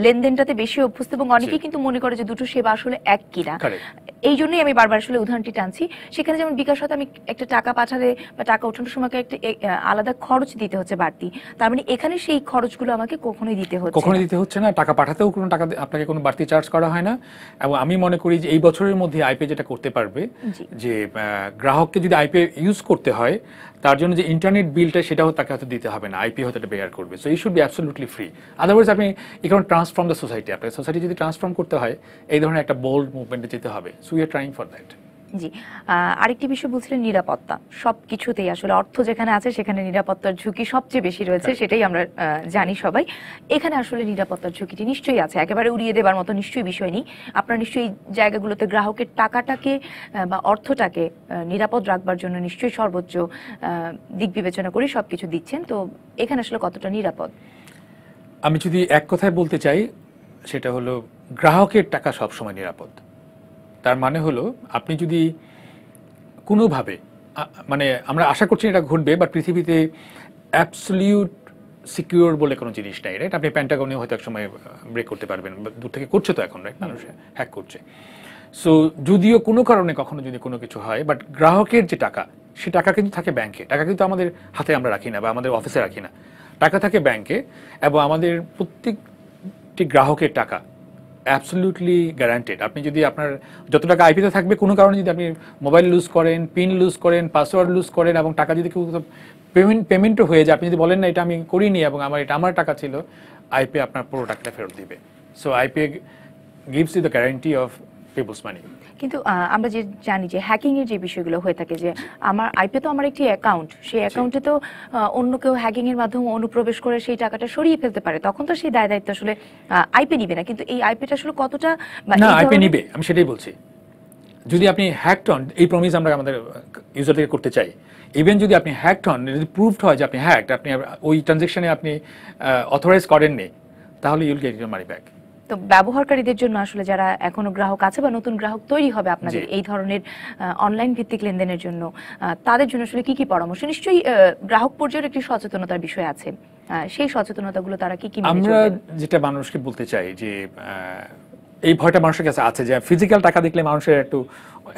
লেনদেনটাতে বেশি অভ্যস্ত, এবং অনেকেই কিন্তু মনে করে যে দুটো সেবা আসলে এক কিনা। এই জন্যই আমি বারবার আসলে উদাহরণটি টানছি। সেখানে যেমন বিকাশ হতে আমি একটা টাকা পাঠালে বা টাকা ওঠানোর সময় একটা আলাদা খরচ দিতে হচ্ছে বাড়তি, তার মানে এখানে সেই খরচগুলো আমাকে কখনোই দিতে হচ্ছে না। টাকা পাঠাতেও কোনো টাকা আপনাকে কোনো বাড়তি চার্জ করা হয় না। এবং আমি মনে করি যে এই বছরের মধ্যে আইপে যেটা করতে পারবে, যে গ্রাহককে যদি আইপে ইউজ করতে হয়, তার জন্য যে ইন্টারনেট বিলটা সেটাও তাকে হয়তো দিতে হবে না, আইপি হয়তো এটা বেয়ার করবে। সো এই should be absolutely free. Otherwise আপনি এখন ট্রান্সফর্ম দ্য সোসাইটি, আপনার সোসাইটি যদি ট্রান্সফর্ম করতে হয়, এই ধরনের একটা বোল্ড মুভমেন্টে যেতে হবে। So we are trying for that. জি, আরেকটি বিষয় বলছিলেন নিরাপত্তা। সবকিছুতেই আসলে অর্থ যেখানে আছে সেখানে নিরাপত্তার ঝুঁকি সবচেয়ে বেশি রয়েছে, সেটাই আমরা জানি সবাই। এখানে আসলে নিরাপত্তার ঝুঁকিটি নিশ্চয়ই আছে, একেবারে উড়িয়ে দেবার মতো নিশ্চয়ই বিষয় নেই। আপনারা নিশ্চয়ই জায়গাগুলোতে গ্রাহকের টাকাটাকে বা অর্থটাকে নিরাপদ রাখবার জন্য নিশ্চয়ই সর্বোচ্চ দিক বিবেচনা করে সবকিছু দিচ্ছেন। তো এখানে আসলে কতটা নিরাপদ? আমি যদি এক কথায় বলতে চাই, সেটা হলো গ্রাহকের টাকা সবসময় নিরাপদ। তার মানে হলো আপনি যদি কোনোভাবে, মানে আমরা আশা করছি এটা ঘটবে, বাট পৃথিবীতে অ্যাবসলিউট সিকিউর বলে কোনো জিনিস নাই, রাইট? আপনি প্যান্টাগনেও হয়তো এক সময় ব্রেক করতে পারবেন, দূর থেকে করছে তো এখন, রাইট? মানুষ হ্যাক করছে। সো যদিও কোনো কারণে কখনো যদি কোনো কিছু হয়, বাট গ্রাহকের যে টাকা, সে টাকা কিন্তু থাকে ব্যাংকে। টাকা কিন্তু আমাদের হাতে আমরা রাখি না, বা আমাদের অফিসে রাখি না, টাকা থাকে ব্যাংকে। এবং আমাদের প্রত্যেকটি গ্রাহকের টাকা অ্যাবসলিউটলি গ্যারান্টেড। আপনি যদি আপনার যত টাকা আইপিতে থাকবে, কোনো কারণে যদি আপনি মোবাইল লুজ করেন, পিন লুজ করেন, পাসওয়ার্ড লুজ করেন, এবং টাকা যদি কেউ পেমেন্টও হয়ে যায়, আপনি যদি বলেন না এটা আমি করিনি এবং এটা আমার টাকা ছিল, আইপি আপনার পুরো টাকাটা ফেরত দিবে। So IP gives you the guarantee of people's money. কিন্তু আমরা যে জানি যে হ্যাকিং এর যে বিষয়গুলো হয়ে থাকে, যে আমার আইপে তো আমার একটি অ্যাকাউন্ট, সেই অ্যাকাউন্টে তো অন্য কেউ হ্যাকিং এর মাধ্যমে অনুপ্রবেশ করে সেই টাকাটা সরিয়ে ফেলতে পারে, তখন তো সেই দায় দায়িত্ব আসলে আইপে নিবে না। কিন্তু এই আইপিটা আসলে কতটা না, আইপি নিবে, আমি সেটাই বলছি। যদি আপনি হ্যাকড হন, এই প্রমিস আমরা আমাদের ইউজারদের করতে চাই, ইভেন যদি আপনি হ্যাকড হন, যদি প্রুভড হয় যে আপনি হ্যাকড, আপনি ওই ট্রানজ্যাকশনে আপনি অথরাইজ করেননি, তাহলে ইউল গেট ইউর মানি ব্যাক। তো ব্যবহারকারীদের জন্য আসলে যারা এখনো গ্রাহক আছে বা নতুন গ্রাহক তৈরি হবে আপনাদের এই ধরনের অনলাইন ভিত্তিক লেনদেনের জন্য, তাদের জন্য আসলে কি কি পরামর্শ? নিশ্চয়ই গ্রাহক পর্যায়ের একটি সচেতনতার বিষয় আছে, সেই সচেতনতাগুলো তারা কি কি মেনে আমরা চলবেন? যেটা মানুষকে বলতে চাই যে এই ভয়টা মানুষের কাছে আছে যে ফিজিক্যাল টাকা দেখলে মানুষের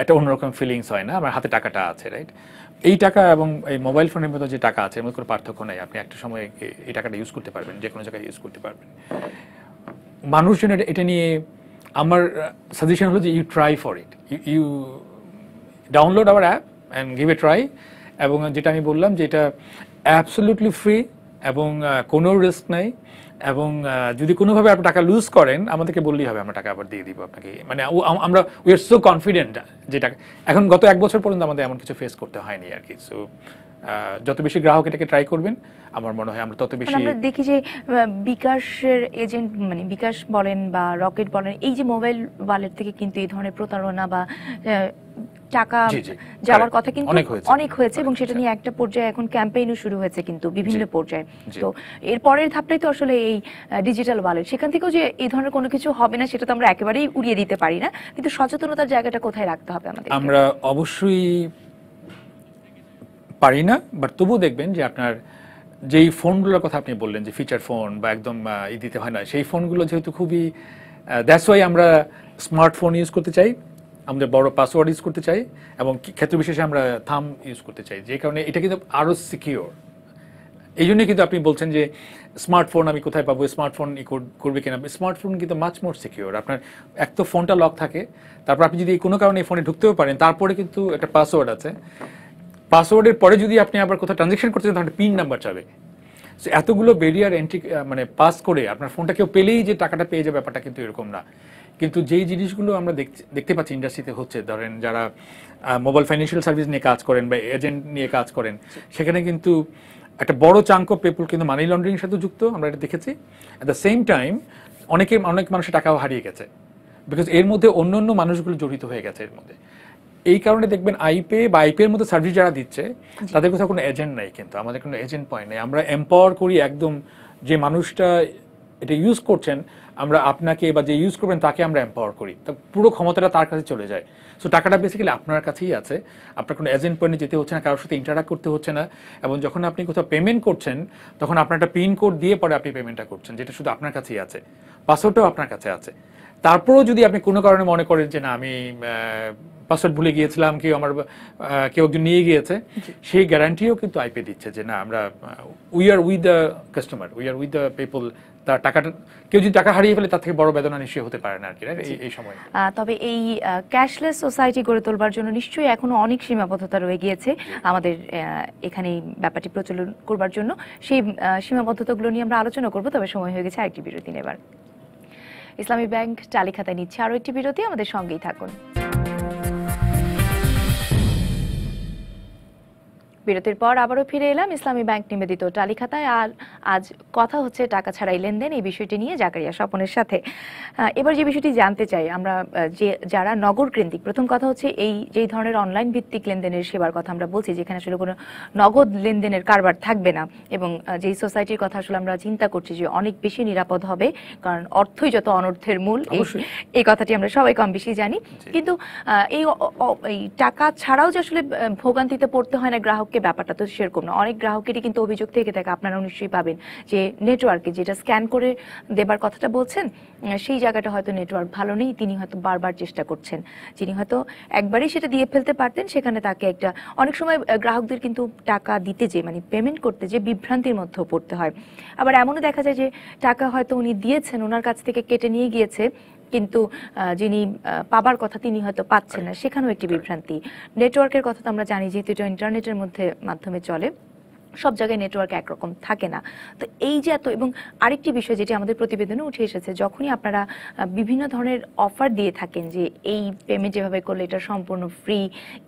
একটা অন্যরকম ফিলিংস হয় না, আমার হাতে টাকাটা আছে, রাইট? এই টাকা এবং এই মোবাইল ফোনের মধ্যে যে টাকা আছে এর মধ্যে কোনো পার্থক্য নেই। আপনি একটা সময় এই টাকাটা ইউজ করতে পারবেন, যে কোনো জায়গায় ইউজ করতে পারবেন। মানুষজন এটা নিয়ে আমার সাজেশন হলো যে you try for it, you download our app and give a try. এবং যেটা আমি বললাম যে এটা অ্যাবসলিউটলি ফ্রি এবং কোনো রিস্ক নাই। এবং যদি কোনোভাবে আপনি টাকা লুজ করেন আমাদেরকে বললেই হবে, আমরা টাকা আবার দিয়ে দিব আপনাকে। মানে আমরা উই আর সো কনফিডেন্ট যে টাকা, এখন গত 1 বছর পর্যন্ত আমাদের এমন কিছু ফেস করতে হয়নি আর কি। সো যত বেশি গ্রাহক এটাকে ট্রাই করবেন আমার মনে হয় আমরা তত বেশি। আমরা দেখি যে বিকাশের এজেন্ট, মানে বিকাশ বলেন বা রকেট বলেন, এই যে মোবাইল ওয়ালেট থেকে কিন্তু এই ধরনের প্রতারণা বা টাকা যাওয়ার কথা কিন্তু অনেক হয়েছে, এবং সেটা নিয়ে একটা পর্যায়ে এখন ক্যাম্পেইনও শুরু হয়েছে কিন্তু বিভিন্ন পর্যায়ে। তো এর পরের ধাপটাই তো আসলে এই ডিজিটাল ওয়ালেট, সেখান থেকেও যে এই ধরনের কোনো কিছু হবে না সেটা তো আমরা একেবারেই উড়িয়ে দিতে পারি না, কিন্তু সচেতনতার জায়গাটা কোথায় রাখতে হবে আমাদের? আমরা অবশ্যই পারি না, বাট তবুও দেখবেন যে আপনার যেই ফোনগুলোর কথা আপনি বললেন যে ফিচার ফোন বা একদম দিতে হয় না, সেই ফোনগুলো যেহেতু খুবই, দ্যাটস ওয়াই আমরা স্মার্টফোন ইউজ করতে চাই, আমাদের বড় পাসওয়ার্ড ইউজ করতে চাই, এবং ক্ষেত্র বিশেষে আমরা থাম ইউজ করতে চাই, যে কারণে এটা কিন্তু আরও সিকিউর। এই জন্যই কিন্তু আপনি বলছেন যে স্মার্টফোন আমি কোথায় পাবো, স্মার্টফোন করবে কিনা। স্মার্টফোন কিন্তু মাচ মোর সিকিউর। আপনার এক তো ফোনটা লক থাকে, তারপর আপনি যদি কোনো কারণে এই ফোনে ঢুকতেও পারেন, তারপরে কিন্তু একটা পাসওয়ার্ড আছে, পাসওয়ার্ডের পরে যদি আপনি আবার কোথাও ট্রানজ্যাকশন করতে চান তাহলে পিন নাম্বার চাবে। সো এতগুলো ব্যারিয়ার এন্ট্রি মানে পাস করে আপনার ফোনটা কেউ পেলেই যে টাকাটা পেয়ে যাবে ব্যাপারটা কিন্তু এরকম না। কিন্তু যেই জিনিসগুলো আমরা দেখতে পাচ্ছি ইন্ডাস্ট্রিতে হচ্ছে, ধরেন যারা মোবাইল ফাইন্যান্সিয়াল সার্ভিস নিয়ে কাজ করেন বা এজেন্ট নিয়ে কাজ করেন, সেখানে কিন্তু একটা বড় চাঙ্ক অফ পিপল কিন্তু মানি লন্ডারিং সাথে যুক্ত, আমরা এটা দেখেছি। অ্যাট দ্য সেম টাইম অনেক মানুষের টাকাও হারিয়ে গেছে, বিকজ এর মধ্যে অন্য মানুষগুলো জড়িত হয়ে গেছে এর মধ্যে। এই কারণে দেখবেন আইপে বা আইপিএর মধ্যে সার্ভিস যারা দিচ্ছে তাদের কোথাও কোনো এজেন্ট নাই, কিন্তু আমাদের কোনো এজেন্ট পয়েন্ট নেই। আমরা এম্পাওয়ার করি একদম, যে মানুষটা এটা ইউজ করছেন আমরা আপনাকে বা যে ইউজ করবেন তাকে আমরা এম্পাওয়ার করি, তা পুরো ক্ষমতাটা তার কাছে চলে যায়। সো টাকাটা বেসিক্যালি আপনার কাছেই আছে, আপনার কোনো এজেন্ট পয়েন্টে যেতে হচ্ছে না, কারোর সাথে ইন্টারাক্ট করতে হচ্ছে না। এবং যখন আপনি কোথাও পেমেন্ট করছেন তখন আপনার একটা পিন কোড দিয়ে পরে আপনি পেমেন্টটা করছেন, যেটা শুধু আপনার কাছেই আছে, পাসওয়ার্ডটাও আপনার কাছে আছে। তারপরেও যদি আপনি কোনো কারণে মনে করেন যে না আমি পাসওয়ার্ড ভুলে গিয়েছিলাম, কেউ একজন নিয়ে গিয়েছে, সেই গ্যারান্টিও কিন্তু আইপি দিচ্ছে যে না আমরা we are with the customer, we are with the people. তার টাকাটা কেউ যদি টাকা হারিয়ে ফেলে তার থেকে বড় বেদনা নিশ্চয়ই হতে পারে না আর কি এই সময়। তবে এই ক্যাশলেস সোসাইটি গড়ে তোলবার জন্য নিশ্চয়ই এখনো অনেক সীমাবদ্ধতা রয়ে গিয়েছে আমাদের এখানে ব্যাপারটি প্রচলন করবার জন্য। সেই সীমাবদ্ধতাগুলো নিয়ে আমরা আলোচনা করব, তবে সময় হয়ে গেছে আরেকটি বিরতি নেবার। ইসলামী ব্যাংক টালি খাতায় নিচ্ছে আরও একটি বিরতি, আমাদের সঙ্গেই থাকুন। বিরতির পর আবারও ফিরে এলাম ইসলামী ব্যাংক নিবেদিত টালি খাতায়। আর আজ কথা হচ্ছে টাকা ছাড়াই লেনদেন, এই বিষয়টি নিয়ে জাকারিয়া স্বপনের সাথে। এবার যে বিষয়টি জানতে চাই আমরা, যে যারা নগর কেন্দ্রিক, প্রথম কথা হচ্ছে এই যেই ধরনের অনলাইন ভিত্তিক লেনদেনের সেবার কথা আমরা বলছি, যেখানে আসলে কোনো নগদ লেনদেনের কারবার থাকবে না, এবং যেই সোসাইটির কথা আসলে আমরা চিন্তা করছি যে অনেক বেশি নিরাপদ হবে, কারণ অর্থই যত অনর্থের মূল, এই কথাটি আমরা সবাই কম বেশি জানি। কিন্তু এই টাকা ছাড়াও যে আসলে ভোগান্তিতে পড়তে হয় না গ্রাহককে, ব্যাপারটা তো সেরকম না। অনেক গ্রাহকেরই কিন্তু অভিযোগ থেকে থাকে, আপনারা নিশ্চয়ই পাবেন, যে নেটওয়ার্কে যেটা স্ক্যান করে দেবার কথাটা বলছেন সেই জায়গাটা হয়তো নেটওয়ার্ক ভালো নেই, তিনি হয়তো বারবার চেষ্টা করছেন, যিনি হয়তো একবারই সেটা দিয়ে ফেলতে পারতেন, সেখানে তাকে একটা অনেক সময় গ্রাহকদের কিন্তু টাকা দিতে যে মানে পেমেন্ট করতে যে বিভ্রান্তির মধ্যেও পড়তে হয়। আবার এমনও দেখা যায় যে টাকা হয়তো উনি দিয়েছেন, ওনার কাছ থেকে কেটে নিয়ে গিয়েছে, কিন্তু যিনি পাবার কথা তিনি হয়তো পাচ্ছেন না, সেখানেও একটি বিভ্রান্তি। নেটওয়ার্কের কথা তো আমরা জানি, যেহেতু এটা ইন্টারনেটের মাধ্যমে চলে, সব জায়গায় নেটওয়ার্ক একরকম থাকে না। তো এই যে এত, এবং আরেকটি বিষয় যেটি আমাদের প্রতিবেদনে উঠে এসেছে, যখনই আপনারা বিভিন্ন ধরনের অফার দিয়ে থাকেন যে এই পেমেন্ট যেভাবে করলে এটা সম্পূর্ণ ফ্রি,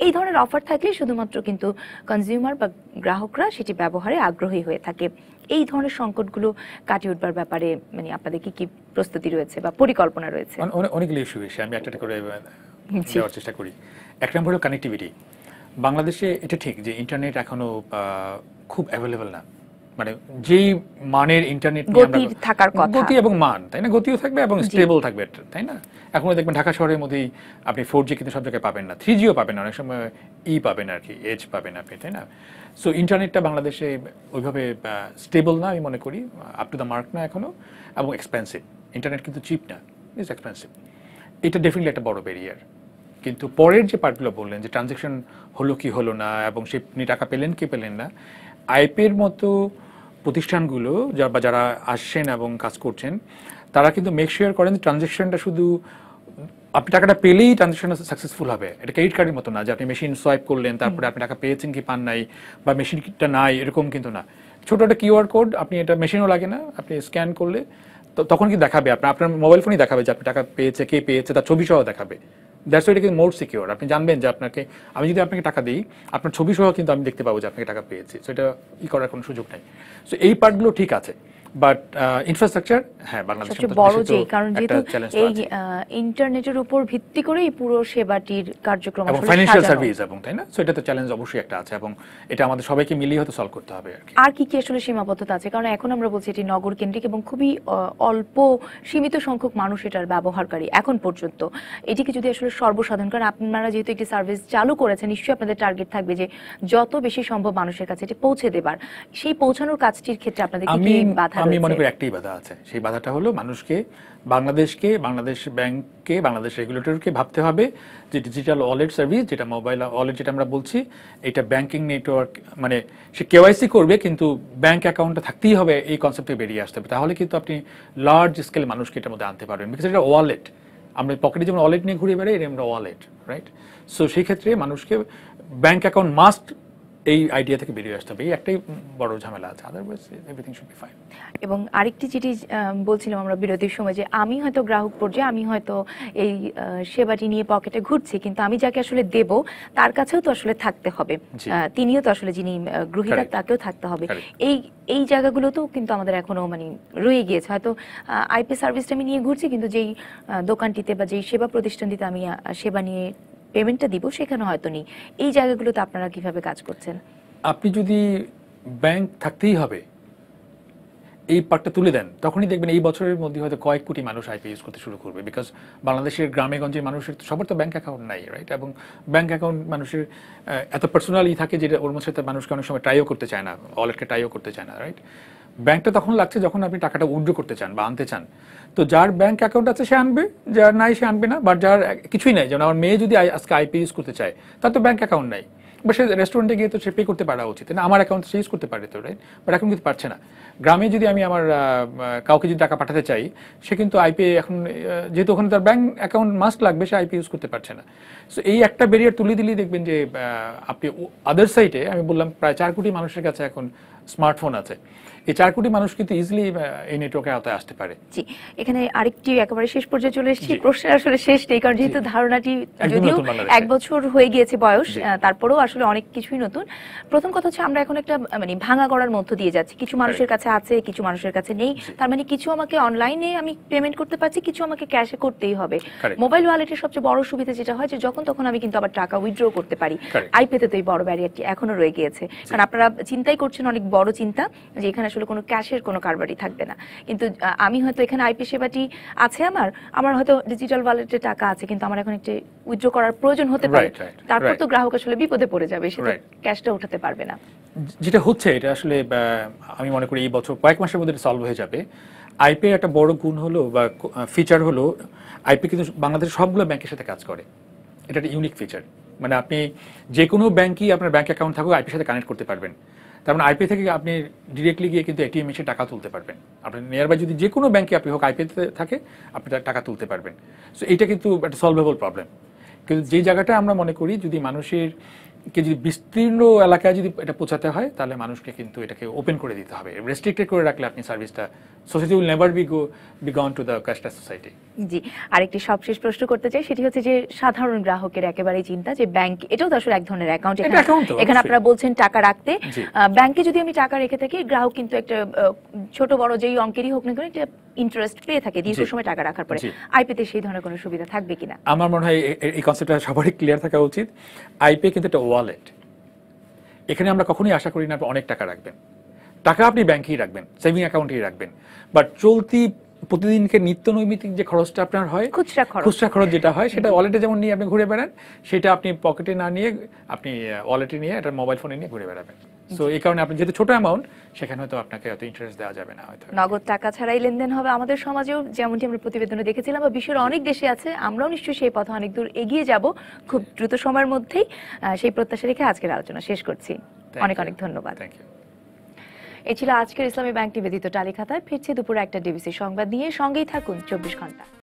এই ধরনের অফার থাকলে শুধুমাত্র কিন্তু কনজিউমার বা গ্রাহকরা সেটি ব্যবহারে আগ্রহী হয়ে থাকে। এই ধরনের সংকটগুলো কাটিয়ে উঠবার ব্যাপারে মানে আপনাদের কি কি প্রস্তুতি রয়েছে বা পরিকল্পনা রয়েছে? অনেকগুলো ইস্যু এসে আমি একটা করে দেওয়ার চেষ্টা করি। এক নম্বর হলো কানেক্টিভিটি। বাংলাদেশে এটা ঠিক যে ইন্টারনেট এখনো খুব অ্যাভেলেবল না, মানে যেই মানের ইন্টারনেট থাকার কথা, গতি এবং মান, তাই না, গতিও থাকবে এবং স্টেবল থাকবে, তাই না। এখনো দেখবেন ঢাকা শহরের মধ্যেই আপনি 4G কিন্তু সব জায়গায় পাবেন না, 3Gও পাবেন না, অনেক সময় পাবেন আর কি, এজ পাবেন আপনি, তাই না। সো ইন্টারনেটটা বাংলাদেশে ওইভাবে স্টেবল না আমি মনে করি, আপ টু দ্য মার্ক না এখনো, এবং এক্সপেন্সিভ। ইন্টারনেট কিন্তু চিপ না, ইটস এক্সপেন্সিভ। এটা ডেফিনেটলি একটা বড় ব্যারিয়ার। কিন্তু পরের যে পার্টগুলো বললেন যে ট্রানজ্যাকশন হলো কি হলো না এবং সে আপনি টাকা পেলেন কি পেলেন না, আইপির মতো প্রতিষ্ঠানগুলো যারা আসছেন এবং কাজ করছেন তারা কিন্তু মেক শিওর করেন ট্রানজ্যাকশনটা শুধু আপনি টাকাটা পেলেই ট্রানজ্যাকশন সাকসেসফুল হবে। এটা ক্রেডিট কার্ডের মতো না যে আপনি মেশিন সোয়াইপ করলেন তারপরে আপনি টাকা পেয়েছেন কি পান নাই, বা মেশিনটা নাই, এরকম কিন্তু না। ছোটো একটা কিউআর কোড, আপনি এটা মেশিনও লাগে না, আপনি স্ক্যান করলে তখন কি দেখাবে, আপনার মোবাইল ফোনই দেখাবে যে আপনি টাকা পেয়েছে, কে পেয়েছে, তার ছবি সহ দেখাবে। দ্যাটস ওয়াই এটা মোর সিকিউর। আপনি জানবেন যে আমি যদি আপনাকে টাকা দিই, আপনার ছবি সহ কিন্তু আমি দেখতে পাবো যে আপনাকে টাকা পেয়েছি। সো এটা করার কোনো সুযোগ নাই। সো এই পার্টগুলো ঠিক আছে, বাট ইনফ্রাস্ট্রাকচার, হ্যাঁ, বাংলাদেশের সবচেয়ে বড় যে কারণ যেহেতু এই ইন্টারনেটের উপর ভিত্তি করে এই পুরো সেবাটির কার্যক্রম এবং ফাইন্যান্সিয়াল সার্ভিস এবং, তাই না। সো এটা তো চ্যালেঞ্জ অবশ্যই একটা আছে এবং এটা আমাদের সবাইকে মিলিয়ে হয়তো সলভ করতে হবে। আর কি কি আসলে সীমাবদ্ধতা আছে? কারণ এখন আমরা বলছি এটি নগর কেন্দ্রিক এবং খুবই অল্প সীমিত সংখ্যক মানুষ এটার ব্যবহারকারী এখন পর্যন্ত। এটিকে যদি আসলে সর্বসাধারণ, কারণ আপনারা যেহেতু একটি সার্ভিস চালু করেছেন, নিশ্চয়ই আপনাদের টার্গেট থাকবে যে যত বেশি সম্ভব মানুষের কাছে এটি পৌঁছে দেবার। সেই পৌঁছানোর কাজটির ক্ষেত্রে আপনাদের কি কি বাধা রয়েছে? আমি মনে করি একটাই বাধা আছে, সেই বাধাটা হলো বাংলাদেশ ব্যাংককে, বাংলাদেশ রেগুলেটরকে ভাবতে হবে যে ডিজিটাল ওয়ালেট সার্ভিস, যেটা মোবাইল ওয়ালেট যেটা আমরা বলছি, এটা ব্যাংকিং নেটওয়ার্ক, মানে সে কেওয়াইসি করবে কিন্তু ব্যাংক অ্যাকাউন্টটা থাকতেই হবে, এই কনসেপ্টে বেরিয়ে আসতে হবে। তাহলে কিন্তু আপনি লার্জ স্কেল মানুষকে এটার মধ্যে আনতে পারবেন, বিকজ এটা ওয়ালেট। আমরা পকেটে যেমন ওয়ালেট নিয়ে ঘুরে বেড়াই, এটা আমরা ওয়ালেট, রাইট। সো সেই ক্ষেত্রে মানুষকে ব্যাংক অ্যাকাউন্ট মাস্ট, এই আইডিয়া থেকে বেরিয়ে আসতে হবে। এই একটাই বড় ঝামেলা আছে, otherwise everything should be fine. এবং আরেকটি যেটি বলছিলাম আমরা বিরতির সময়, যে আমি হয়তো গ্রাহক পর্যায়ে আমি হয়তো এই সেবাটি নিয়ে পকেটে ঘুরছি, কিন্তু আমি যাকে আসলে দেব তার কাছেও তো আসলে থাকতে হবে, তিনিও তো আসলে যিনি গ্রহীতা তাকেও থাকতে হবে। এই জায়গাগুলোতেও কিন্তু আমাদের এখনো মানে রয়ে গিয়েছে। হয়তো আইপি সার্ভিসটা আমি নিয়ে ঘুরছি, কিন্তু যেই দোকানটিতে বা যেই সেবা প্রতিষ্ঠানটিতে আমি সেবা নিয়ে পেমেন্টটা দিব সেখানে হয়তো নেই। এই জায়গাগুলোতে আপনারা কিভাবে কাজ করছেন? আপনি যদি ব্যাংক থাকতেই হবে এই পার্টটা তুলে দেন, তখনই দেখবেন এই বছরের মধ্যে হয়তো কয়েক কোটি মানুষ আইপি ইউজ করতে শুরু করবে। বিকজ বাংলাদেশের গ্রামে গঞ্জে মানুষের সবার তো ব্যাংক অ্যাকাউন্ট নাই, রাইট। এবং ব্যাংক অ্যাকাউন্ট মানুষের এত পার্সোনালি থাকে যেটা ওর মধ্যে সাথে মানুষকে অনেক সময় ট্রাইও করতে চায় না, ওয়ালেটকে ট্রাইও করতে চায় না, রাইট। ব্যাংকটা তখন লাগছে যখন আপনি টাকাটা উইথড্র করতে চান বা আনতে চান। তো যার ব্যাংক অ্যাকাউন্ট আছে সে আনবে, যার নাই সে আনবে না। বাট যার কিছুই নাই, যেমন আমার মেয়ে যদি আজকে আইপি ইউজ করতে চায়, তার তো ব্যাংক অ্যাকাউন্ট নাই, বা সে রেস্টুরেন্টে গিয়ে তো সে পে করতে পারা উচিত না, আমার অ্যাকাউন্ট সে ইউজ করতে পারে তো, রাইট। বাট এখন কিন্তু পারছে না। গ্রামে যদি আমি আমার কাউকে যদি টাকা পাঠাতে চাই, সে কিন্তু আইপি এখন, যেহেতু ওখানে তার ব্যাংক অ্যাকাউন্ট মাস্ট লাগবে, সে আইপি ইউজ করতে পারছে না। সো এই একটা ব্যারিয়ার তুলে দিলেই দেখবেন যে আপনি আদার সাইডে, আমি বললাম প্রায় 4 কোটি মানুষের কাছে এখন স্মার্টফোন আছে। এই 4 কোটি মানুষ কিন্তু ইজিলি এই নেটওয়ার্কের আওতায় আসতে পারে। জি, এখানে আরেকটি একেবারে শেষ পর্যায়ে চলে এসেছি। প্রশ্নের আসলে শেষ নেই, কারণ যেহেতু ধারণাটি যদিও 1 বছর হয়ে গিয়েছে বয়স, তারপরেও আসলে অনেক কিছুই নতুন। প্রথম কথা হচ্ছে আমরা এখন একটা মানে ভাঙা গড়ার মধ্য দিয়ে যাচ্ছি। কিছু মানুষের কাছে আছে, কিছু মানুষের কাছে নেই। তার মানে কিছু আমাকে অনলাইনে আমি পেমেন্ট করতে পারছি, কিছু আমাকে ক্যাশে করতেই হবে। মোবাইল ওয়ালেটের সবচেয়ে বড় সুবিধা যেটা হয় যে যখন তখন আমি কিন্তু আবার টাকা উইথড্র করতে পারি। আইপিতে তো এই বড় ব্যারিয়ারটি এখনো রয়ে গিয়েছে, কারণ আপনারা চিন্তাই করছেন অনেক বড় চিন্তা যে এখানে আসলে কোনো ক্যাশের কোনো কারবারই থাকবে না। কিন্তু আমি হয়তো এখানে আইপি সেবাটি আছে, আমার হয়তো ডিজিটাল ওয়ালেটে টাকা আছে, কিন্তু আমার এখন একটি উইথড্র করার প্রয়োজন হতে পারে। তারপর তো গ্রাহক আসলে বিপদে পড়ে যাবে, সেটা ক্যাশটা উঠাতে পারবে না। যেটা হচ্ছে এটা আসলে আমি মনে করি এই বছর কয়েক মাসের মধ্যে সলভ হয়ে যাবে। আইপি একটা বড় গুণ হলো বা ফিচার হলো, আইপি কিন্তু বাংলাদেশের সবগুলো ব্যাংকের সাথে কাজ করে। এটা একটা ইউনিক ফিচার। মানে আপনি যে কোনো ব্যাংকই আপনার ব্যাংক অ্যাকাউন্ট থাকুক আইপির সাথে কানেক্ট করতে পারবেন। তার মানে আইপি থেকে আপনি ডিরেক্টলি গিয়ে কিন্তু এটিএম এসে টাকা তুলতে পারবেন। আপনার নিয়ারবাই যদি যে কোনো ব্যাংকে আপনি হোক আইপিতে থাকে, আপনি টাকা তুলতে পারবেন। সো এইটা কিন্তু একটা সলভেবল প্রবলেম। কিন্তু যে জায়গাটা আমরা মনে করি যদি মানুষের যদি বিস্তীর্ণ এলাকায় যদি এটা পৌঁছাতে হয় তাহলে মানুষকে কিন্তু এটাকে ওপেন করে দিতে হবে। রেস্ট্রিক্টেড করে রাখলে আপনি সার্ভিসটা, society will never be gone to the cashless society. জি, আরেকটি সবশেষ প্রশ্ন করতে চাই, সেটি হচ্ছে যে সাধারণ গ্রাহকের একেবারেই চিন্তা যে ব্যাংক, এটাও তো আসলে এক ধরনের অ্যাকাউন্ট, এখানে আপনারা বলছেন টাকা রাখতে, ব্যাংকে যদি আমি টাকা রেখে থাকি গ্রাহক কিন্তু একটা ছোট বড় যেই অঙ্কেরই হোক না কেন একটা ইন্টারেস্ট পেয়ে থাকে দীর্ঘ সময় টাকা রাখার পরে। আইপিতে সেই ধরনের কোনো সুবিধা থাকবে কিনা? আমার মনে হয় এই কনসেপ্টটা সবারই ক্লিয়ার থাকা উচিত। আইপে কিন্তু একটা ওয়ালেট, এখানে আমরা কখনোই আশা করি না আপনি অনেক টাকা রাখবেন। টাকা আপনি ব্যাংকেই রাখবেন, সেভিং অ্যাকাউন্টেই রাখবেন, বাট চলতি প্রতিদিনকে নিত্য নৈমিত্তিক যে খরচটা আপনার হয়, খুচরা খরচ যেটা হয়, সেটা ওয়ালেটে যেমন নিয়ে আপনি ঘুরে বেড়ান, সেটা আপনি পকেটে না নিয়ে আপনি ওয়ালেটে নিয়ে এটা মোবাইল ফোনে নিয়ে ঘুরে বেড়াবেন। সো এই কারণে আপনি যেহেতু ছোট অ্যামাউন্ট, সেখানে হয়তো আপনাকে এত ইন্টারেস্ট দেওয়া যাবে না। হয়তো নগদ টাকা ছাড়াই লেনদেন হবে আমাদের সমাজেও, যেমনটি আমরা প্রতিবেদনে দেখেছিলাম, বা বিশ্বের অনেক দেশে আছে। আমরাও নিশ্চয়ই সেই পথে অনেক দূর এগিয়ে যাব খুব দ্রুত সময়ের মধ্যেই। সেই প্রত্যাশা রেখে আজকের আলোচনা শেষ করছি। অনেক অনেক ধন্যবাদ। Thank you. এই ছিল আজকের ইসলামী ব্যাংক নিবেদিত টালিখাতায়। ফিরছি দুপুরে একটা ডিবিসি সংবাদ নিয়ে, সঙ্গেই থাকুন 24 ঘন্টা।